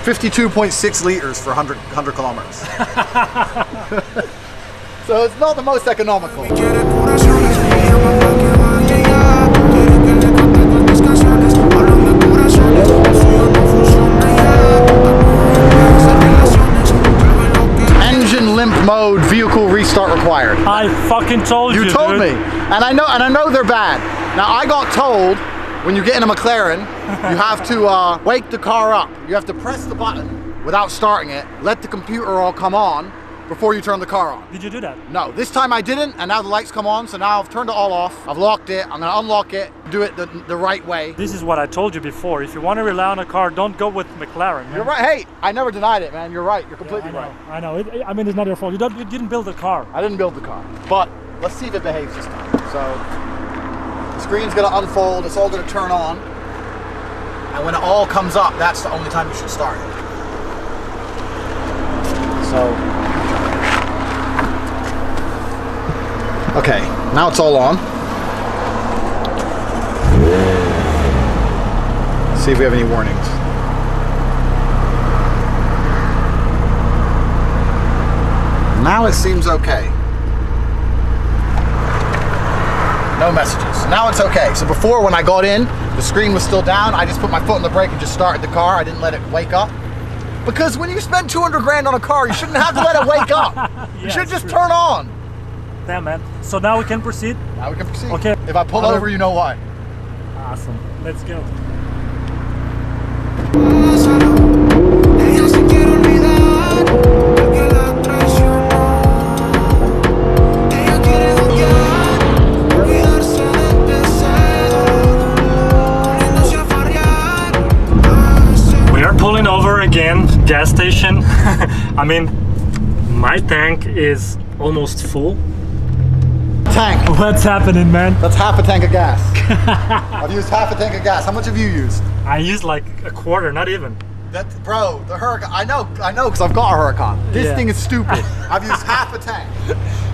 52.6 liters for 100 kilometers. So it's not the most economical. Engine limp mode, vehicle restart required. I fucking told you. You told dude. me, and I know they're bad. Now I got told when you get in a McLaren, you have to wake the car up. You have to press the button without starting it, let the computer all come on before you turn the car on. Did you do that? No, this time I didn't, and now the lights come on, so now I've turned it all off. I've locked it, I'm gonna unlock it, do it the right way. This is what I told you before. If you want to rely on a car, don't go with McLaren. Man. You're right, hey, I never denied it, man. You're right, you're completely right. I know, I mean, it's not your fault. You didn't build the car. I didn't build the car, but let's see if it behaves this time. So, the screen's gonna unfold, it's all gonna turn on, and when it all comes up, that's the only time you should start it. So, okay, now it's all on. Let's see if we have any warnings. Now it seems okay. No messages. Now it's okay. So before, when I got in, the screen was still down. I just put my foot on the brake and just started the car. I didn't let it wake up. Because when you spend 200 grand on a car, you shouldn't have to let it wake up. You should just turn on. Damn, man. So now we can proceed? Now we can proceed. Okay. If I pull over, you know why. Awesome. Let's go. We are pulling over again, gas station. I mean, my tank is almost full. Tank. What's happening, man? That's half a tank of gas. I've used half a tank of gas. How much have you used? I used like a quarter, not even. Bro, the Huracan. I know, because I've got a Huracan. This thing is stupid. I've used half a tank.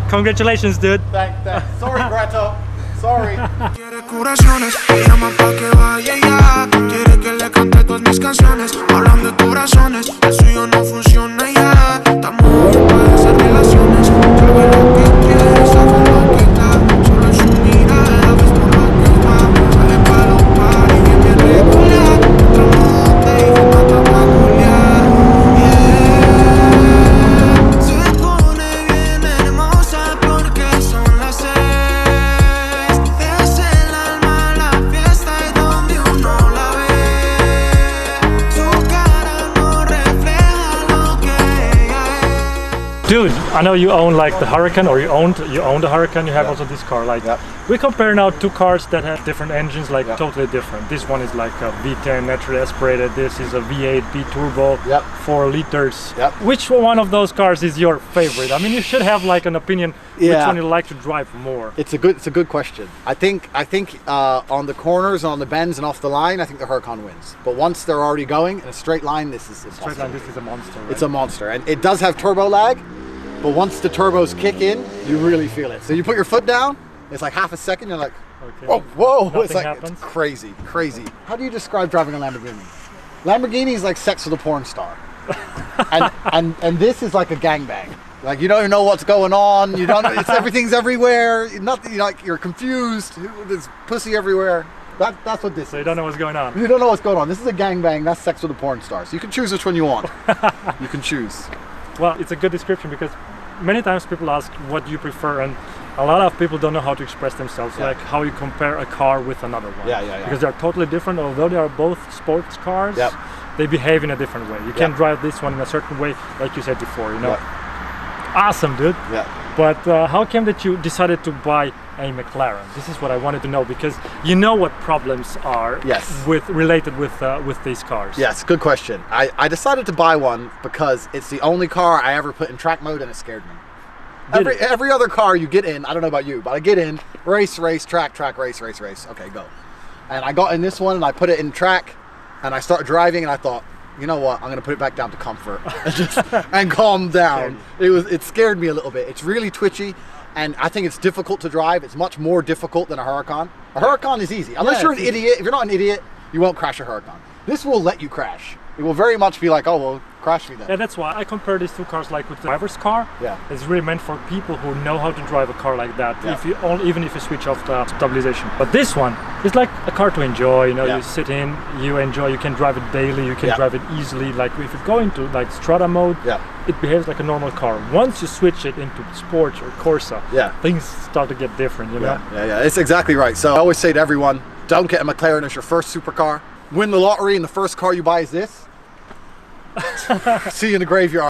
Congratulations, dude. Thanks. Sorry, Greto. Sorry. Quiere curaciones, me llama pa' que vaya ya. Quiere que le cante todas mis canciones. Hablan de corazones, el suyo no funciona ya. Estamos para esas relaciones. Sabe lo que quiere, sabe lo que da. Solo en su mirada ves por lo que va. Sale pa' los paris, bien regular. Entramos de y mata pa' culiar. Yeah. Se pone bien hermosa porque son las 6. Dude, I know you own like the Huracan, or you own the Huracan. You have also this car. Like, we compare now two cars that have different engines, like totally different. This one is like a V10 naturally aspirated. This is a V8 B-turbo, 4 liters. Which one of those cars is your favorite? I mean, you should have like an opinion. Which one you like to drive more? It's a good question. I think on the corners, on the bends, and off the line, I think the Huracan wins. But once they're already going in a straight line, this is impossible. Straight line, this is a monster. Right? It's a monster, and it does have turbo lag. But once the turbos kick in, you really feel it. So you put your foot down, it's like half a second, you're like, oh, whoa, it's like, it's crazy. How do you describe driving a Lamborghini? Lamborghini is like sex with a porn star. and this is like a gangbang. Like, you don't even know what's going on, everything's everywhere, nothing, you're confused, there's pussy everywhere. That's what this is. So you don't know what's going on. You don't know what's going on. This is a gangbang, that's sex with a porn star. So you can choose which one you want. You can choose. Well, it's a good description because many times people ask what do you prefer, and a lot of people don't know how to express themselves, like how you compare a car with another one. Because they're totally different. Although they are both sports cars, they behave in a different way. You can't drive this one in a certain way, like you said before, Awesome, dude. But how came that you decided to buy a McLaren? This is what I wanted to know, because you know what problems are related with these cars. Yes, good question. I decided to buy one because it's the only car I ever put in track mode, and it scared me. Every other car you get in, I don't know about you, but I get in, race, track, race. Okay, go. And I got in this one and I put it in track, and I started driving, and I thought, you know what, I'm gonna put it back down to comfort and calm down. It scared me a little bit. It's really twitchy, and I think it's difficult to drive. It's much more difficult than a Huracan. A Huracan is easy. Unless you're an idiot. If you're not an idiot, you won't crash a Huracan. This will let you crash. it will very much be like, oh, well, crash me then. Yeah, that's why I compare these two cars like with the driver's car. Yeah. It's really meant for people who know how to drive a car like that, Yeah. even if you switch off the stabilization. But this one is like a car to enjoy, you know, Yeah. you sit in, you enjoy, you can drive it daily, you can Yeah. drive it easily. Like if you go into like Strada mode, Yeah. it behaves like a normal car. Once you switch it into Sports or Corsa, Yeah. things start to get different, you know? Yeah, it's exactly right. So I always say to everyone, don't get a McLaren as your first supercar. Win the lottery and the first car you buy is this. See you in the graveyard.